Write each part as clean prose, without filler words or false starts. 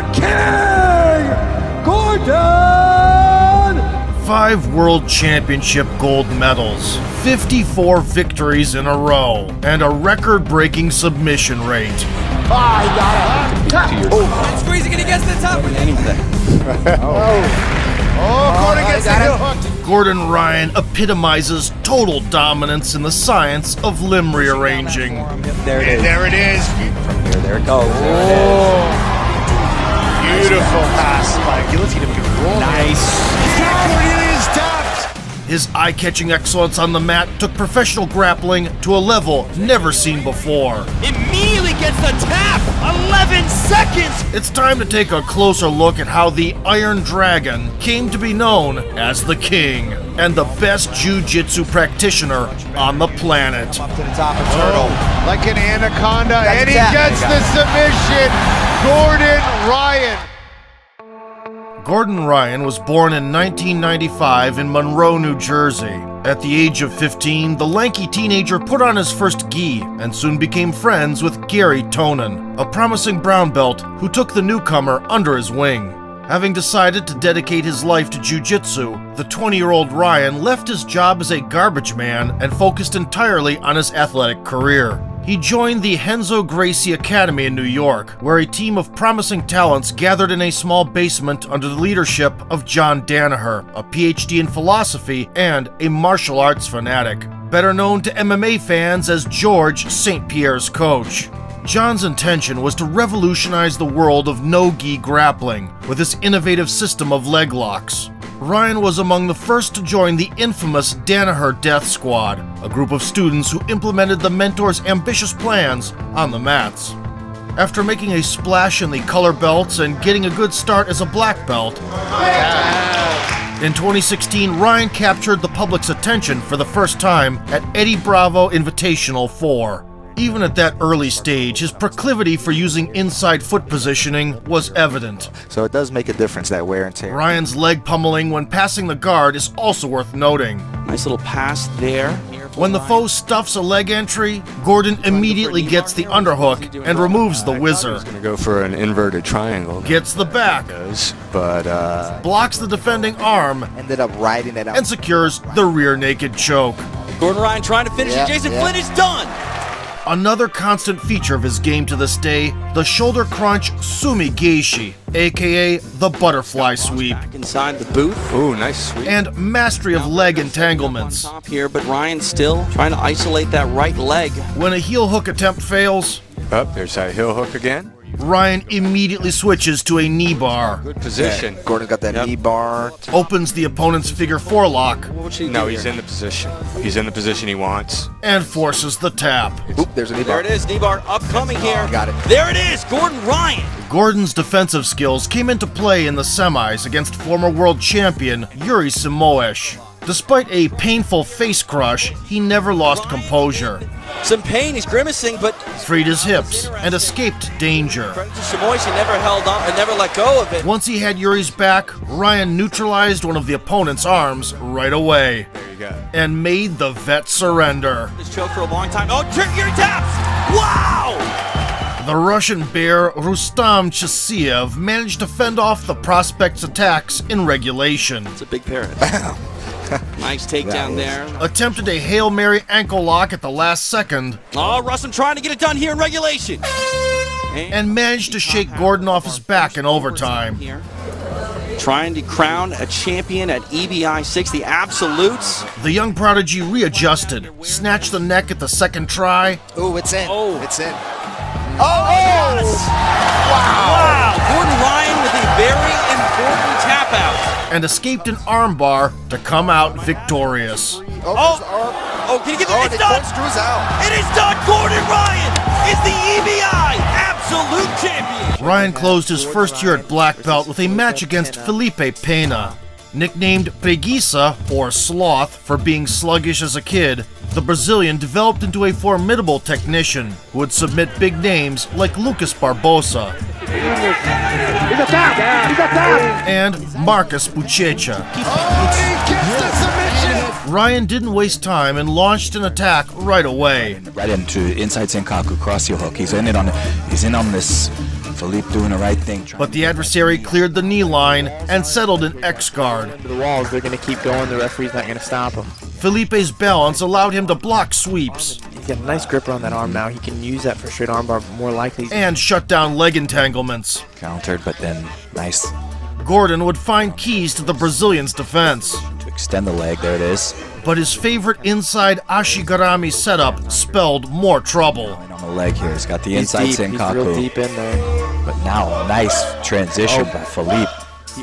the King, Gordon! 5 World Championship gold medals, 54 victories in a row, and a record-breaking submission rate. I got it. And squeezing it against the top with anything. Gordon gets the heel hook. Gordon Ryan epitomizes total dominance in the science of limb rearranging. There it is. There it is. From here, there it goes. There it is. Beautiful pass by Guillotine. Nice. Cornelius tapped. His eye-catching excellence on the mat took professional grappling to a level never seen before. Immediately gets the tap. 11 seconds. It's time to take a closer look at how the Iron Dragon came to be known as the King and the best jiu-jitsu practitioner on the planet. Up to the top of Turtle. Like an anaconda, and he tap. gets the submission. Gordon Ryan. Gordon Ryan was born in 1995 in Monroe, New Jersey. At the age of 15, the lanky teenager put on his first gi and soon became friends with Gary Tonin, a promising brown belt who took the newcomer under his wing. Having decided to dedicate his life to jiu-jitsu, the 20-year-old Ryan left his job as a garbage man and focused entirely on his athletic career. He joined the Gracie Academy in New York, where a team of promising talents gathered in a small basement under the leadership of John Danaher, a PhD in philosophy and a martial arts fanatic, better known to MMA fans as George St. Pierre's coach. John's intention was to revolutionize the world of no-gi grappling with his innovative system of leg locks. Ryan was among the first to join the infamous Danaher Death Squad, a group of students who implemented the mentor's ambitious plans on the mats. After making a splash in the color belts and getting a good start as a black belt, in 2016, Ryan captured the public's attention for the first time at Eddie Bravo Invitational 4. Even at that early stage, his proclivity for using inside foot positioning was evident. So it does make a difference, that wear and tear. Ryan's leg pummeling when passing the guard is also worth noting. Nice little pass there. When the foe stuffs a leg entry, Gordon immediately gets the underhook and removes the whizzer. Going to go for an inverted triangle. Gets the back, But blocks the defending arm, ended up riding it out. and secures the rear naked choke. Gordon Ryan trying to finish it. Jason Flynn is done. Another constant feature of his game to this day, the shoulder crunch sumigeishi, aka the butterfly sweep, Back inside the booth. Ooh, nice sweep. and mastery of leg entanglements. Top here, but Ryan still trying to isolate that right leg. When a heel hook attempt fails, There's that heel hook again. Ryan immediately switches to a knee bar, Good position. Gordon's got that knee bar. opens the opponent's figure 4 lock, What would she No, do he's here? in the position. He's in the position he wants. and forces the tap. Oop, there's a knee There bar. it is, knee bar upcoming here. Got it. There it is, Gordon Ryan. Gordon's defensive skills came into play in the semis against former world champion Yuri Simoesh. Despite a painful face crush, he never lost composure, Some pain, he's grimacing, but freed his hips, and escaped danger. credit to Samoy, she never held on and never let go of it. Once he had Yuri's back, Ryan neutralized one of the opponent's arms right away There you go. and made the vet surrender. This choke for a long time. Oh, Yuri taps! Wow! The Russian bear Rustam Chasiev managed to fend off the prospect's attacks in regulation. It's a big parrot. Nice takedown there. Attempted a Hail Mary ankle lock at the last second Oh, Russell trying to get it done here in regulation. and managed to shake Gordon off his back in overtime. Here. Trying to crown a champion at EBI 6, the Absolutes. The young prodigy readjusted, snatched the neck at the second try, Ooh, it's in. Oh. It's in. Yes! Wow! Gordon Ryan with a very important tap out. and escaped an armbar to come out victorious. Oh, can you give it? Oh, It's the done! corkscrew's out. It is done! Gordon Ryan is the EBI Absolute Champion! Ryan closed his first year at black belt with a match against Felipe Pena. Nicknamed Preguiça, or Sloth, for being sluggish as a kid, the Brazilian developed into a formidable technician who would submit big names like Lucas Barbosa and Marcus Buchecha. Ryan didn't waste time and launched an attack right away. Right into inside Senkaku, cross heel hook. He's in on this Philippe doing the right thing. But the adversary cleared the knee line and settled an X guard. To the walls, they're going to keep going. The referee's not going to stop him. Felipe's balance allowed him to block sweeps He's got a nice grip around that arm now. He can use that for straight armbar more likely. and shut down leg entanglements. Countered, but then nice Gordon would find keys to the Brazilian's defense, to extend the leg. There it is. but his favorite inside Ashigarami setup spelled more trouble. On the leg here. He's got the He's inside deep. He's real Senkaku. deep in there. But now, nice transition by Philippe.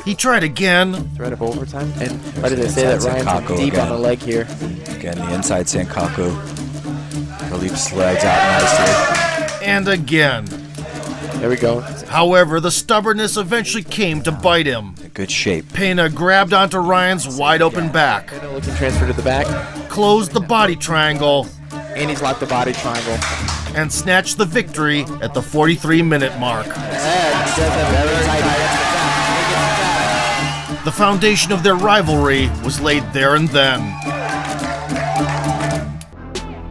He tried again, Threat of overtime. And why did I say that? Ryan's Senkaku deep again. on the leg here. Again, the inside Senkaku. Philippe's legs out nicely. and again. There we go. However, the stubbornness eventually came to bite him. Good shape. Pena grabbed onto Ryan's wide-open back, Looking transfer to the back. closed the body triangle, And he's locked the body triangle. and snatched the victory at the 43-minute mark. The foundation of their rivalry was laid there and then.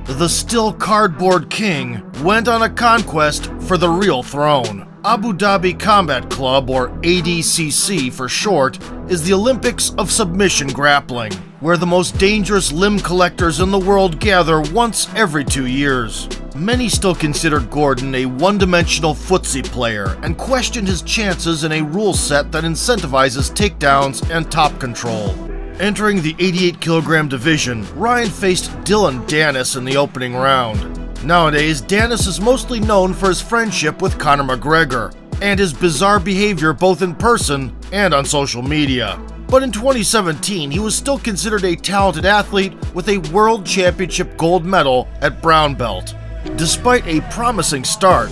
The still cardboard king went on a conquest for the real throne. Abu Dhabi Combat Club, or ADCC for short, is the Olympics of submission grappling, where the most dangerous limb collectors in the world gather once every 2 years. Many still consider Gordon a one-dimensional footsie player and question his chances in a rule set that incentivizes takedowns and top control. Entering the 88-kilogram division, Ryan faced Dylan Dennis in the opening round. Nowadays, Dennis is mostly known for his friendship with Conor McGregor and his bizarre behavior both in person and on social media. But in 2017, he was still considered a talented athlete with a World Championship gold medal at brown belt. Despite a promising start,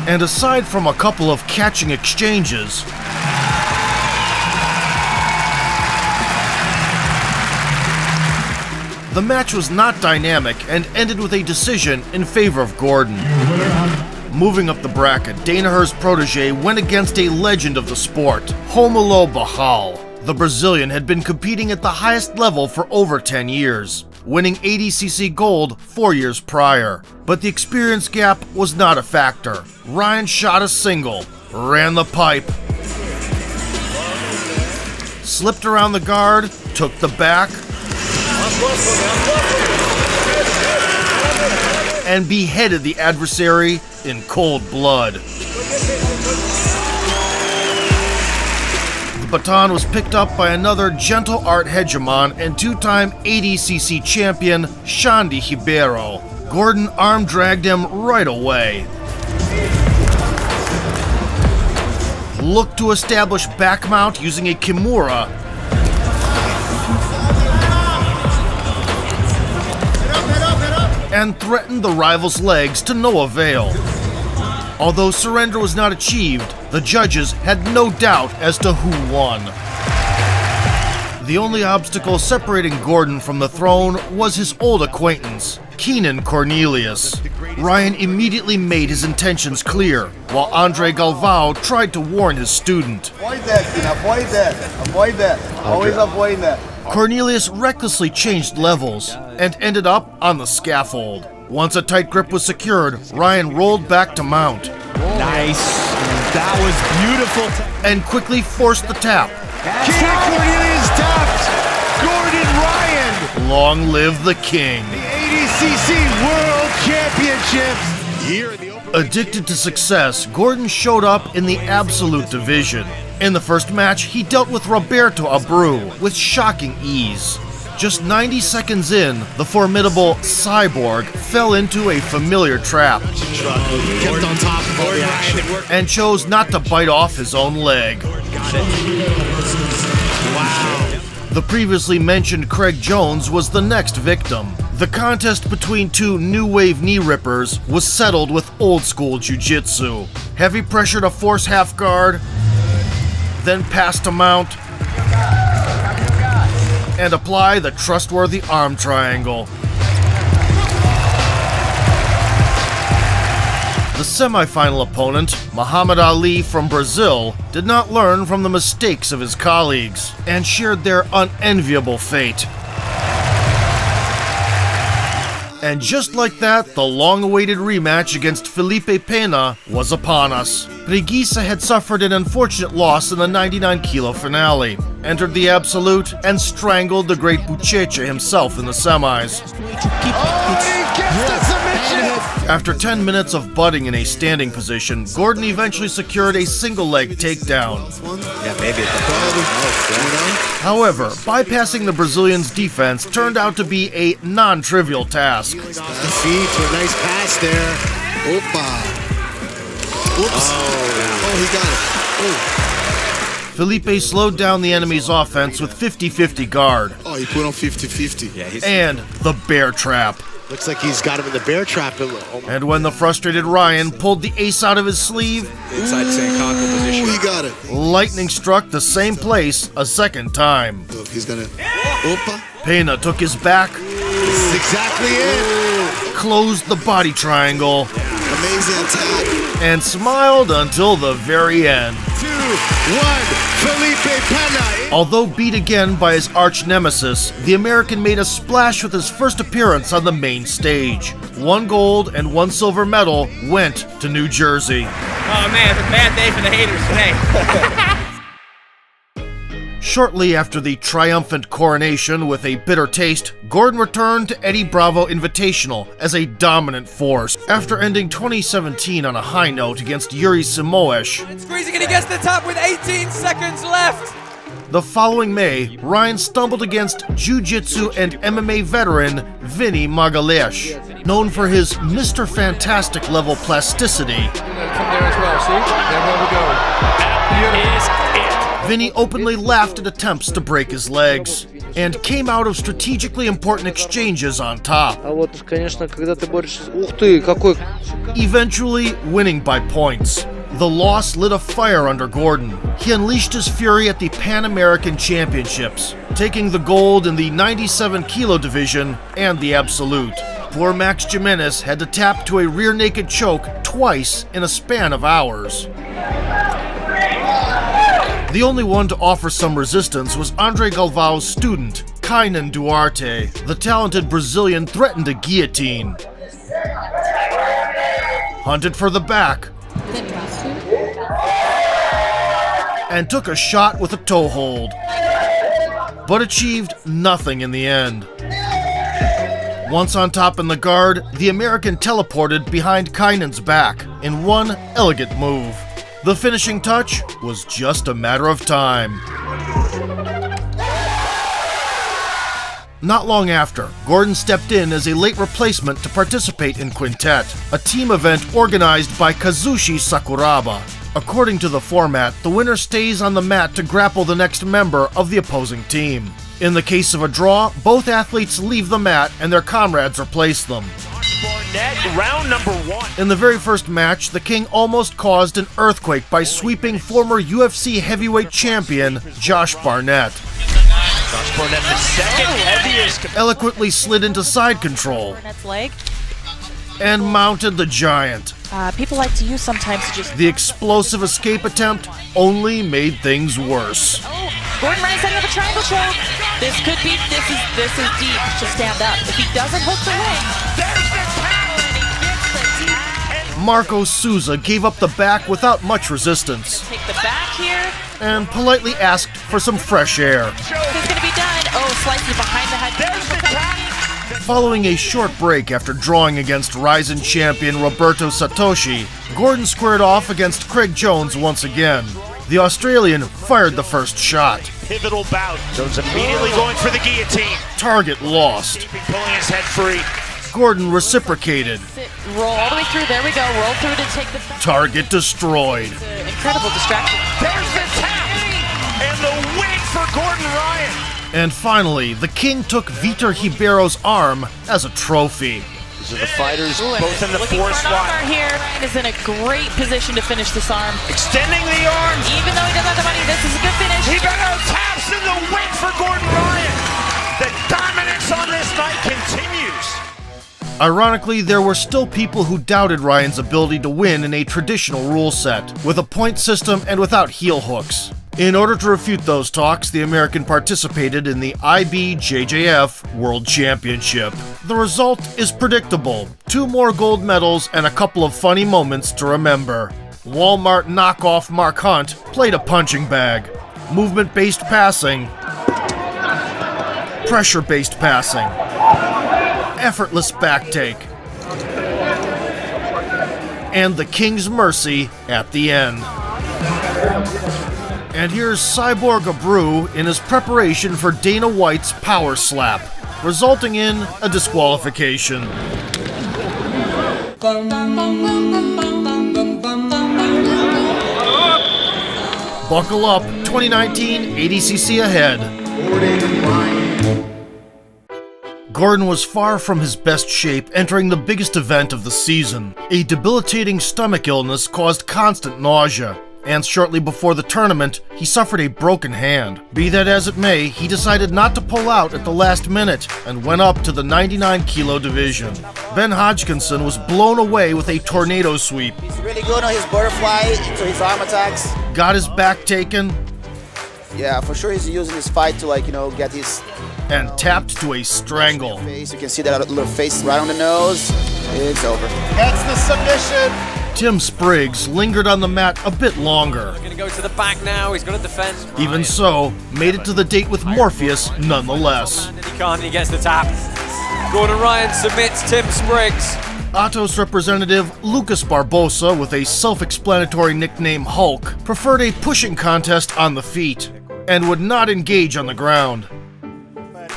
and aside from a couple of catching exchanges, the match was not dynamic and ended with a decision in favor of Gordon. Moving up the bracket, Danaher's protege went against a legend of the sport, Romulo Barral. The Brazilian had been competing at the highest level for over 10 years, winning ADCC gold 4 years prior. But the experience gap was not a factor. Ryan shot a single, ran the pipe, slipped around the guard, took the back, and beheaded the adversary in cold blood. The baton was picked up by another gentle art hegemon and two-time ADCC champion Xande Ribeiro. Gordon arm dragged him right away. Looked to establish back mount using a Kimura, and threatened the rival's legs to no avail. Although surrender was not achieved, the judges had no doubt as to who won. The only obstacle separating Gordon from the throne was his old acquaintance, Keenan Cornelius. Ryan immediately made his intentions clear, while Andre Galvao tried to warn his student. Avoid that, Keenan. Avoid that. Avoid that. Always avoid that. Cornelius recklessly changed levels and ended up on the scaffold. Once a tight grip was secured, Ryan rolled back to mount. Nice. That was beautiful. And quickly forced the tap. King Cornelius tapped. Gordon Ryan. Long live the king. The ADCC World Championships. Here in the open. Addicted to success, Gordon showed up in the absolute division. In the first match, he dealt with Roberto Abreu with shocking ease. Just 90 seconds in, the formidable Cyborg fell into a familiar trap Kept on top of all the action. and chose not to bite off his own leg. Wow. The previously mentioned Craig Jones was the next victim. The contest between two new wave knee rippers was settled with old school jiu-jitsu. Heavy pressure to force half guard, then pass to mount, and apply the trustworthy arm triangle. The semifinal opponent, Muhammad Ali from Brazil, did not learn from the mistakes of his colleagues and shared their unenviable fate. And just like that, the long-awaited rematch against Felipe Pena was upon us. Gracie had suffered an unfortunate loss in the 99-kilo finale, entered the Absolute, and strangled the great Buchecha himself in the semis. After 10 minutes of butting in a standing position, Gordon eventually secured a single-leg takedown. Yeah, maybe. However, bypassing the Brazilian's defense turned out to be a non-trivial task. Feet for a nice pass there. Opa. Oops. Oh, he got it. Oh. Felipe slowed down the enemy's offense with 50-50 guard. Oh, he put on 50-50. Yeah, and the bear trap. Looks like he's got him in the bear trap. And when the frustrated Ryan pulled the ace out of his sleeve, inside Sankaku position. He got it. lightning struck the same place a second time. Look, he's gonna. Opa. Pena took his back, This is exactly it. closed the body triangle, Amazing attack. and smiled until the very end. 2-1. Felipe Pena. Although beat again by his arch nemesis, the American made a splash with his first appearance on the main stage. 1 gold and 1 silver medal went to New Jersey. Oh man, it's a bad day for the haters today. Shortly after the triumphant coronation with a bitter taste, Gordon returned to Eddie Bravo Invitational as a dominant force. After ending 2017 on a high note against Yuri Simoes, It's Gracie getting against the top with 18 seconds left. the following May, Ryan stumbled against Jiu-Jitsu and MMA veteran Vinny Magalhães, known for his Mr. Fantastic level plasticity. Come there as well, see? There we go. That is it. Vinny openly laughed at attempts to break his legs, and came out of strategically important exchanges on top, А вот, конечно, когда ты борешься... Ух ты, какой... eventually winning by points. The loss lit a fire under Gordon. He unleashed his fury at the Pan American Championships, taking the gold in the 97-kilo division and the Absolute. Poor Max Jimenez had to tap to a rear naked choke twice in a span of hours. The only one to offer some resistance was Andre Galvao's student, Kainan Duarte. The talented Brazilian threatened a guillotine, hunted for the back, and took a shot with a toe hold, but achieved nothing in the end. Once on top in the guard, the American teleported behind Kainan's back in one elegant move. The finishing touch was just a matter of time. Not long after, Gordon stepped in as a late replacement to participate in Quintet, a team event organized by Kazushi Sakuraba. According to the format, the winner stays on the mat to grapple the next member of the opposing team. In the case of a draw, both athletes leave the mat and their comrades replace them. Round number 1. In the very first match, the King almost caused an earthquake by sweeping former UFC heavyweight champion Josh Barnett. Josh Barnett, the second heaviest. Eloquently slid into side control Barnett's leg. and mounted the giant. People like to use sometimes to just... The explosive escape attempt only made things worse. Oh, Gordon Ryan setting up a triangle choke. This could be, this is deep to stand up. If he doesn't hook the leg, There's the tap. and he gets the deep. Marco Souza gave up the back without much resistance Take the back here. and politely asked for some fresh air. It's gonna be done. Oh, slices behind the head. There's the tap. Following a short break after drawing against Ryzen champion Roberto Satoshi, Gordon squared off against Craig Jones once again. The Australian fired the first shot. Pivotal bout. Jones immediately going for the guillotine. Target lost. Keeping pulling his head free. Gordon reciprocated. Sit, roll all the way through. There we go. Roll through to take the Target destroyed. incredible distraction. There's the tap. And the win for Gordon Ryan. And finally, the King took Vitor Ribeiro's arm as a trophy. These are the fighters Ooh, both in the looking fourth for an spot. armbar here. Ryan is in a great position to finish this arm. Extending the arms. Even though he doesn't have the money, this is a good finish. Ribeiro taps in the win for Gordon Ryan. The dominance on this night continues. Ironically, there were still people who doubted Ryan's ability to win in a traditional rule set, with a point system and without heel hooks. In order to refute those talks, the American participated in the IBJJF World Championship. The result is predictable. 2 more gold medals and a couple of funny moments to remember. Walmart knockoff Mark Hunt played a punching bag. Movement-based passing. Pressure-based passing. Effortless back take. And the King's Mercy at the end. And here's Cyborg Abreu in his preparation for Dana White's power slap, resulting in a disqualification. Buckle up, 2019 ADCC ahead. Gordon was far from his best shape entering the biggest event of the season. A debilitating stomach illness caused constant nausea, and shortly before the tournament, he suffered a broken hand. Be that as it may, he decided not to pull out at the last minute and went up to the 99-kilo division. Ben Hodgkinson was blown away with a tornado sweep. He's really good on his butterfly into his arm attacks. Got his back taken. Yeah, for sure he's using his fight to get his... And tapped to a strangle. Face. You can see that little face right on the nose. It's over. Gets the submission. Tim Spriggs lingered on the mat a bit longer. He's going to go to the back now. He's going to defend. Even so, made it to the date with Morpheus nonetheless. He can't, and he gets the tap. Gordon Ryan submits Tim Spriggs. Atos representative Lucas Barbosa, with a self-explanatory nickname Hulk, preferred a pushing contest on the feet and would not engage on the ground.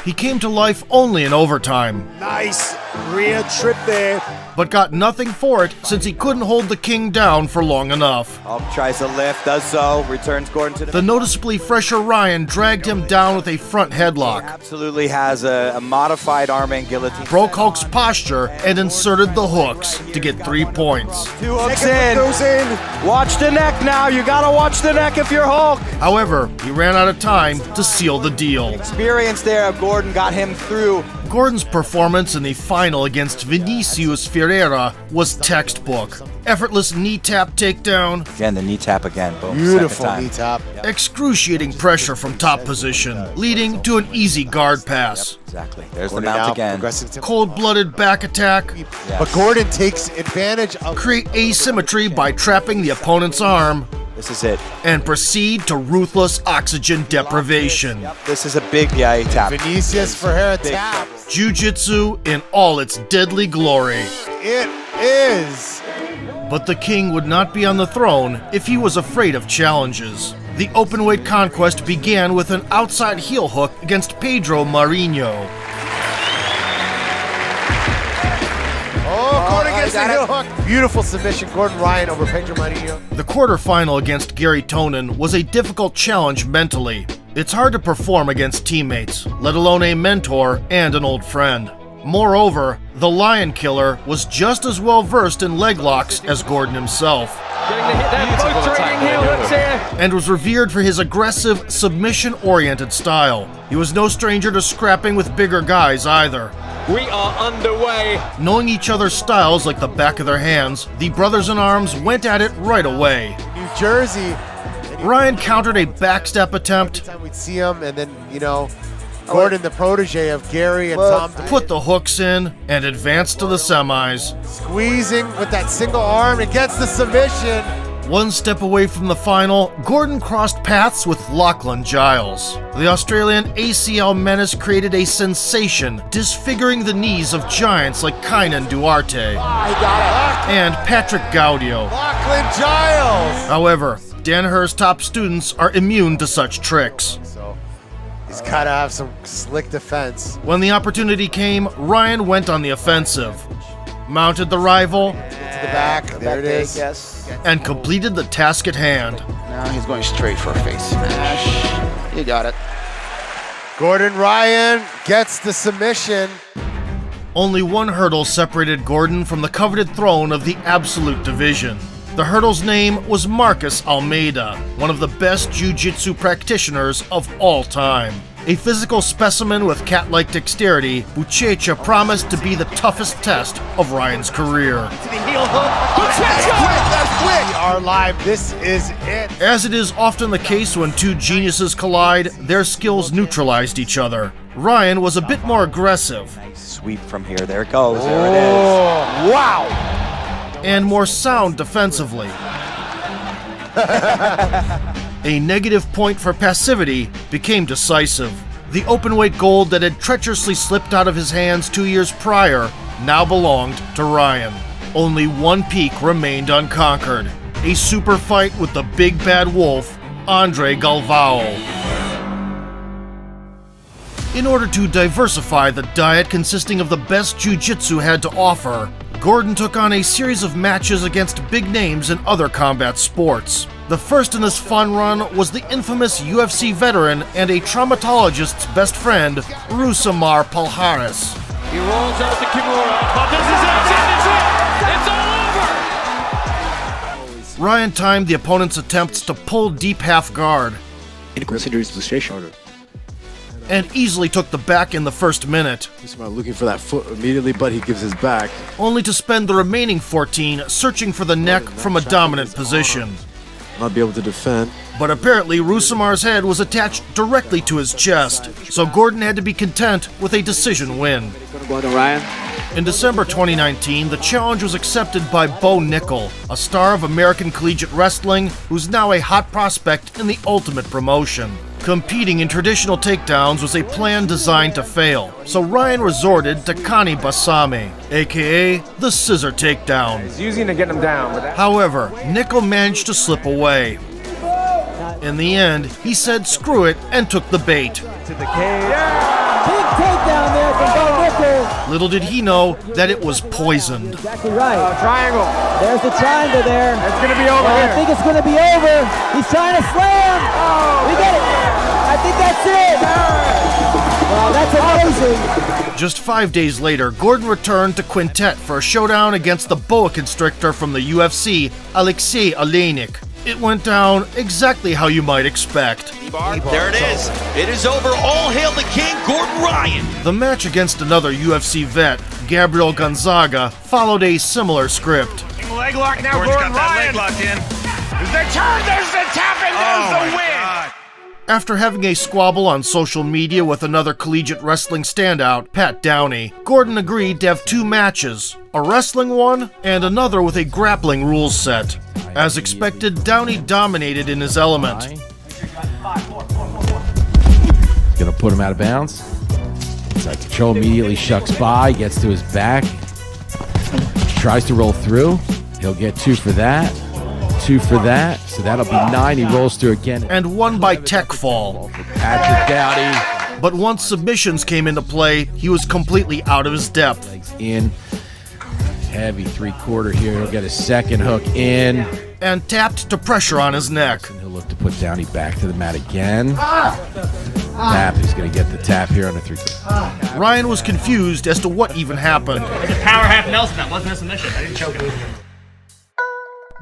He came to life only in overtime. Nice rear trip there. But got nothing for it since he couldn't hold the King down for long enough. Hulk tries to lift, does so, returns Gordon to The noticeably fresher Ryan dragged him down with a front headlock. Absolutely has a modified arm and guillotine. Broke Hulk's posture and inserted the hooks to get 3 points. 2 hooks in. Watch the neck now. You gotta watch the neck if you're Hulk. However, he ran out of time to seal the deal. Experience there of Gordon got him through. Gordon's performance in the final against Vinicius Ferreira was textbook. Effortless knee tap takedown. Again, the knee tap again. Boom. Beautiful Second knee time. tap. Excruciating pressure from top position, leading to an easy guard pass. Exactly. There's Gordon the mount now again. progressing to- Cold-blooded back attack. But Gordon takes advantage of... Create asymmetry by trapping the opponent's arm. This is it. And proceed to ruthless oxygen deprivation. This is a big tap. Vinicius Ferreira tap. Jiu-jitsu in all its deadly glory. It is. But the King would not be on the throne if he was afraid of challenges. The openweight conquest began with an outside heel hook against Pedro Marinho. Oh, Gordon gets the heel hook. Beautiful submission, Gordon Ryan over Pedro Marinho. The quarterfinal against Gary Tonin was a difficult challenge mentally. It's hard to perform against teammates, let alone a mentor and an old friend. Moreover, the Lion Killer was just as well versed in leg locks as Gordon himself. And was revered for his aggressive, submission-oriented style. He was no stranger to scrapping with bigger guys either. We are underway. Knowing each other's styles like the back of their hands, the brothers-in-arms went at it right away. New Jersey. Ryan countered a backstep attempt. Every time we'd see him, and then, Gordon, the protege of Gary and Tom, Put the hooks in and advanced to the semis. squeezing with that single arm and gets the submission. One step away from the final, Gordon crossed paths with Lachlan Giles. The Australian ACL menace created a sensation, disfiguring the knees of giants like Kainan Duarte and Patrick Gaudio. Lachlan Giles. However, Danaher's top students are immune to such tricks. So he's got to have some slick defense. When the opportunity came, Ryan went on the offensive, mounted the rival, To the back. There it is. Yes. and completed the task at hand. Now he's going straight for a face smash. You got it. Gordon Ryan gets the submission. Only one hurdle separated Gordon from the coveted throne of the Absolute Division. The hurdle's name was Marcus Almeida, one of the best jiu-jitsu practitioners of all time. A physical specimen with cat-like dexterity, Buchecha promised to be the toughest test of Ryan's career. To the heel hook. Buchecha! We are live. This is it. As it is often the case when two geniuses collide, their skills neutralized each other. Ryan was a bit more aggressive. Nice sweep from here. There it goes. There it Oh, wow. And more sound defensively. A negative point for passivity became decisive. The openweight gold that had treacherously slipped out of his hands 2 years prior now belonged to Ryan. Only one peak remained unconquered. A super fight with the big bad wolf, Andre Galvao. In order to diversify the diet consisting of the best jiu-jitsu had to offer, Gordon took on a series of matches against big names in other combat sports. The first in this fun run was the infamous UFC veteran and a traumatologist's best friend, Rousimar Palhares. He rolls out to Kimura, but this is it! It's all over! Ryan timed the opponent's attempts to pull deep half guard It considers the station. and easily took the back in the first minute, He's about looking for that foot immediately, but he gives his back. only to spend the remaining 14 searching for the neck from a dominant position. Not be able to defend. But apparently Rousimar's head was attached directly to his chest, so Gordon had to be content with a decision win. Gonna go to Ryan. In December 2019, the challenge was accepted by Bo Nickel, a star of American collegiate wrestling who's now a hot prospect in the Ultimate promotion. Competing in traditional takedowns was a plan designed to fail, so Ryan resorted to Kani Basami, aka the scissor takedown. He's using to get him down. But However, Nickel managed to slip away. In the end, he said screw it and took the bait. to the cage. Big takedown there from Bo Nickel. Little did he know that it was poisoned. Exactly right. Triangle. There's the triangle there. It's going to be over I here. think it's going to be over. He's trying to slam. We get it. I think that's it. Wow, that's amazing. Just 5 days later, Gordon returned to Quintet for a showdown against the boa constrictor from the UFC, Alexei Oleinik. It went down exactly how you might expect. There it is. It is over. All hail the king, Gordon Ryan. The match against another UFC vet, Gabriel Gonzaga, followed a similar script. Leg lock now, Gordon Ryan. Leg locked in. There's the turn, there's the tap, and there's the win. God. After having a squabble on social media with another collegiate wrestling standout, Pat Downey, Gordon agreed to have two matches, a wrestling one and another with a grappling rules set. As expected, Downey dominated in his element. Gonna put him out of bounds. Inside control, immediately shucks by, gets to his back, tries to roll through. He'll get 2 for that, 2 for that, so that'll be 9. He rolls through again. And won by tech fall. Patrick Downey. But once submissions came into play, he was completely out of his depth. In. Heavy 3/4 here. He'll get a second hook in. And tapped to pressure on his neck. And he'll look to put Downey back to the mat again. Tap. He's going to get the tap here on a 3/4. Ryan was confused as to what even happened. Power half Nelson, that wasn't a submission. I didn't choke him.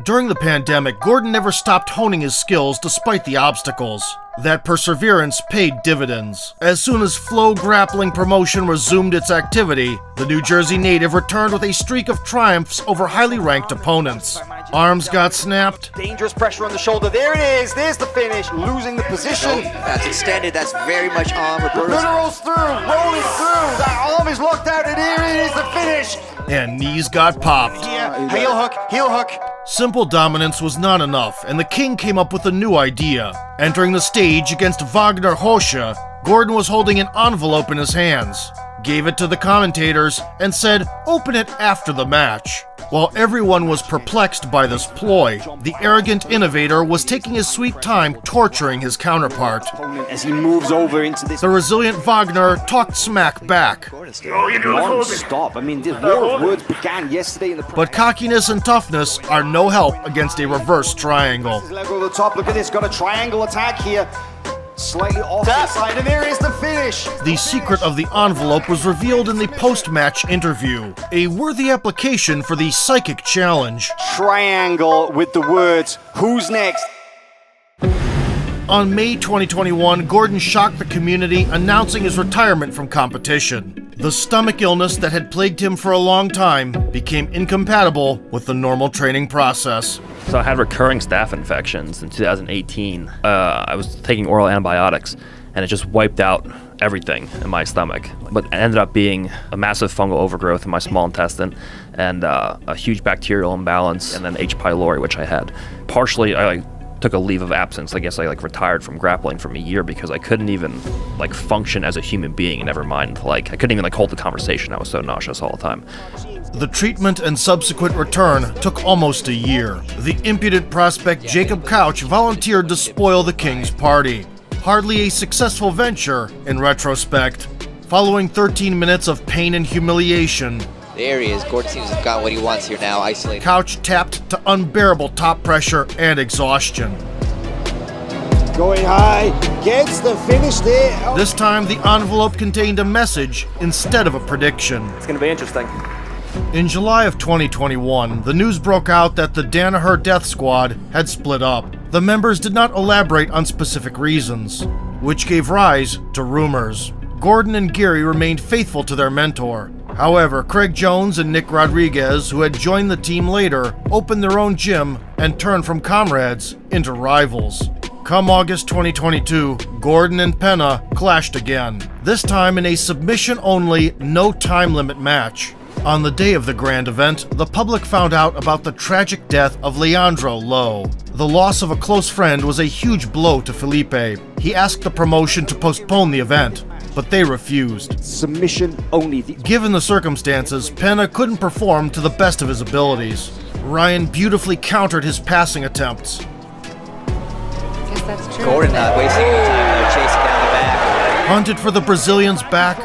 During the pandemic, Gordon never stopped honing his skills despite the obstacles. That perseverance paid dividends. As soon as Flow Grappling Promotion resumed its activity, the New Jersey native returned with a streak of triumphs over highly ranked opponents. Arms got snapped. Dangerous pressure on the shoulder. There it is. There's the finish. Losing the position. That's extended. That's very much on. Literals through. Rolling through. That arm is locked out, and here it is, the finish. And knees got popped. Heel hook. Heel hook. Simple dominance was not enough, and the king came up with a new idea. Entering the stage against Wagner Hosha, Gordon was holding an envelope in his hands, gave it to the commentators, and said, "Open it after the match." While everyone was perplexed by this ploy, the arrogant innovator was taking his sweet time torturing his counterpart. As he moves over into this. The resilient Wagner talked smack back. Non-stop. I mean, this war of words began yesterday in the. But cockiness and toughness are no help against a reverse triangle. Leg over the top. Look at this. Got a triangle attack here. Slightly off the side, and there is the finish. The secret of the envelope was revealed in the post-match interview, a worthy application for the psychic challenge. Triangle with the words, "Who's next?" On May 2021, Gordon shocked the community, announcing his retirement from competition. The stomach illness that had plagued him for a long time became incompatible with the normal training process. So I had recurring staph infections in 2018. I was taking oral antibiotics, and it just wiped out everything in my stomach. But it ended up being a massive fungal overgrowth in my small intestine, and a huge bacterial imbalance, and then H. pylori, which I had. Partially, I took a leave of absence. I guess I retired from grappling for a year because I couldn't even function as a human being. Never mind, I couldn't even hold the conversation. I was so nauseous all the time. The treatment and subsequent return took almost a year. The impudent prospect Jacob Couch volunteered to spoil the King's party. Hardly a successful venture in retrospect. Following 13 minutes of pain and humiliation, there he is. Gordon seems to have got what he wants here now, isolated. Couch tapped to unbearable top pressure and exhaustion. Going high, gets the finish there. Oh. This time, the envelope contained a message instead of a prediction. It's going to be interesting. In July of 2021, the news broke out that the Danaher Death Squad had split up. The members did not elaborate on specific reasons, which gave rise to rumors. Gordon and Gary remained faithful to their mentor. However, Craig Jones and Nick Rodriguez, who had joined the team later, opened their own gym and turned from comrades into rivals. Come August 2022, Gordon and Penna clashed again, this time in a submission-only, no time limit match. On the day of the grand event, the public found out about the tragic death of Leandro Lo. The loss of a close friend was a huge blow to Felipe. He asked the promotion to postpone the event, but they refused. Submission only. Given the circumstances, Penna couldn't perform to the best of his abilities. Ryan beautifully countered his passing attempts. Guess that's true. Gordon not wasting any time, chasing down the back. Hunted for the Brazilian's back.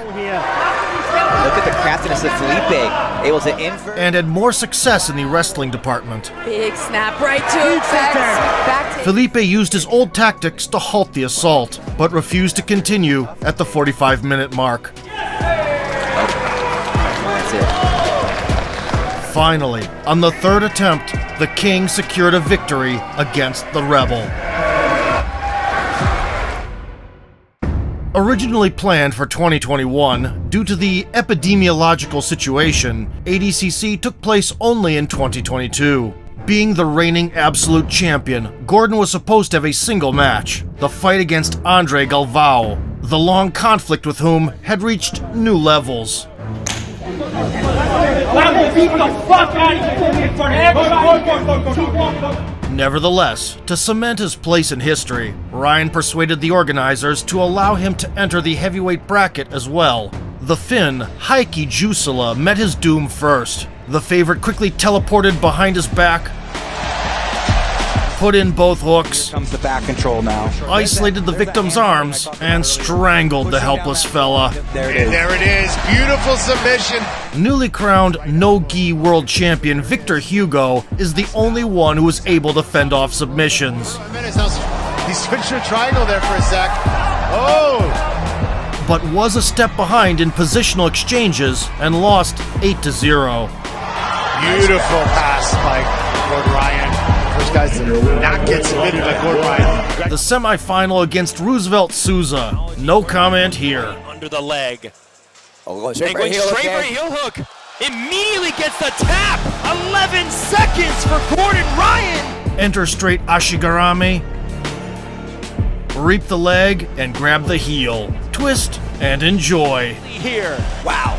Look at the craftiness of Felipe, able to invert. And had more success in the wrestling department. Big snap right to it. Back to Felipe used his old tactics to halt the assault, but refused to continue at the 45-minute mark. That's it. Finally, on the third attempt, the King secured a victory against the Rebel. Originally planned for 2021, due to the epidemiological situation, ADCC took place only in 2022. Being the reigning absolute champion, Gordon was supposed to have a single match, the fight against Andre Galvao, the long conflict with whom had reached new levels. Nevertheless, to cement his place in history, Ryan persuaded the organizers to allow him to enter the heavyweight bracket as well. The Finn, Heikki Juusola, met his doom first. The favorite quickly teleported behind his back, put in both hooks, Comes the back control now. isolated the victim's arms, and strangled the helpless fella. There it is. There it is. Beautiful submission. Newly crowned no-gi world champion Victor Hugo is the only one who was able to fend off submissions. He switched to triangle there for a sec. Oh! But was a step behind in positional exchanges and lost 8-0. Beautiful pass by Gordon Ryan. First guys to not get submitted by Gordon Ryan. The semifinal against Roosevelt Souza. No comment here. Under the leg. Oh, going Straight for a heel hook. Immediately gets the tap. 11 seconds for Gordon Ryan. Enter straight Ashigarami. Reap the leg and grab the heel. Twist and enjoy. Here. Wow.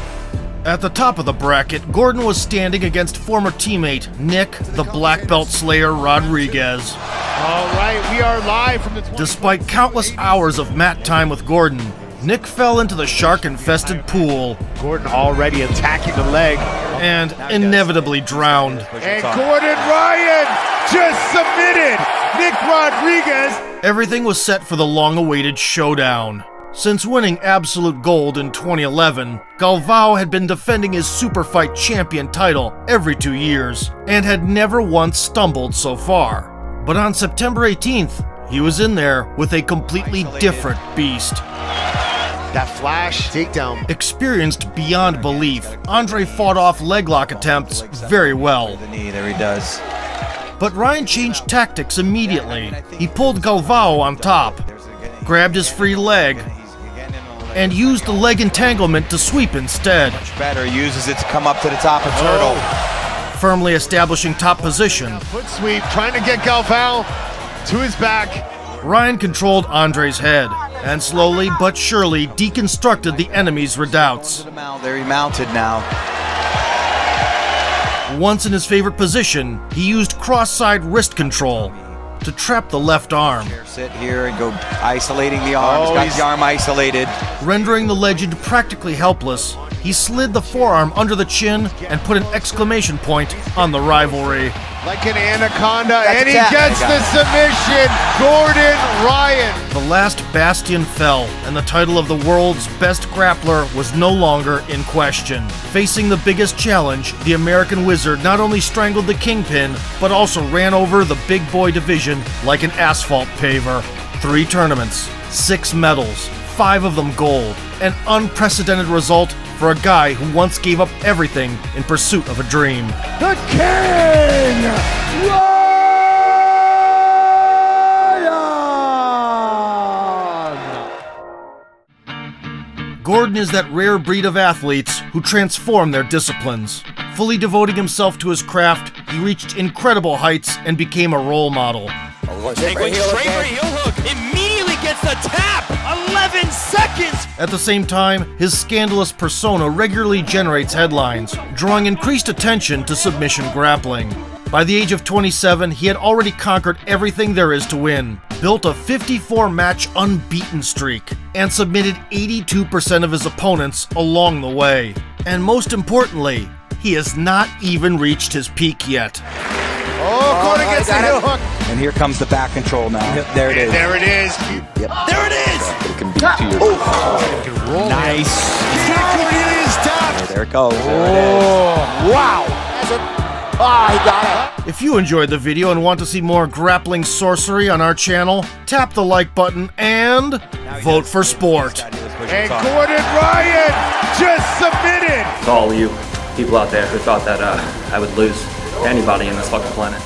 At the top of the bracket, Gordon was standing against former teammate Nick, the Black Belt Slayer Rodriguez. All right, we are live from the... Despite countless hours of mat time with Gordon, Nick fell into the shark-infested pool. Gordon already attacking the leg. And inevitably drowned. And Gordon Ryan just submitted Nick Rodriguez. Everything was set for the long-awaited showdown. Since winning absolute gold in 2011, Galvao had been defending his Super Fight champion title every 2 years, and had never once stumbled so far. But on September 18th, he was in there with a completely different beast. That flash takedown. Experienced beyond belief, Andre fought off leg lock attempts very well. The knee, there he does. But Ryan changed tactics immediately. He pulled Galvao on top, grabbed his free leg, and used the leg entanglement to sweep instead. Much better, uses it to come up to the top of Turtle. Firmly establishing top position, Foot sweep, trying to get Galvao to his back. Ryan controlled Andre's head and slowly but surely deconstructed the enemy's redoubts. There he mounted now. Once in his favorite position, he used cross-side wrist control to trap the left arm, Sit here and go isolating the arm. He's got the arm isolated. rendering the legend practically helpless. He slid the forearm under the chin and put an exclamation point on the rivalry. Like an anaconda, and he tap. gets the submission. Gordon Ryan. The last bastion fell, and the title of the world's best grappler was no longer in question. Facing the biggest challenge, the American Wizard not only strangled the Kingpin, but also ran over the big boy division like an asphalt paver. 3 tournaments, 6 medals, 5 of them gold. An unprecedented result for a guy who once gave up everything in pursuit of a dream. The King! Ryan! Gordon is that rare breed of athletes who transform their disciplines. Fully devoting himself to his craft, he reached incredible heights and became a role model. Going straight for a heel hook. Immediately gets the tap. 11 seconds. At the same time, his scandalous persona regularly generates headlines, drawing increased attention to submission grappling. By the age of 27, he had already conquered everything there is to win, built a 54-match unbeaten streak, and submitted 82% of his opponents along the way. And most importantly, he has not even reached his peak yet. Oh, Gordon gets the heel hook. And here comes the back control now. There it is. There it is. Yep. There it is. It can beat to your Nice. Cornelius top. There it goes. There it is. Wow. He got it. If you enjoyed the video and want to see more grappling sorcery on our channel, tap the like button and vote for sport. And Gordon Ryan just submitted. To all you people out there who thought that I would lose to anybody in this fucking planet.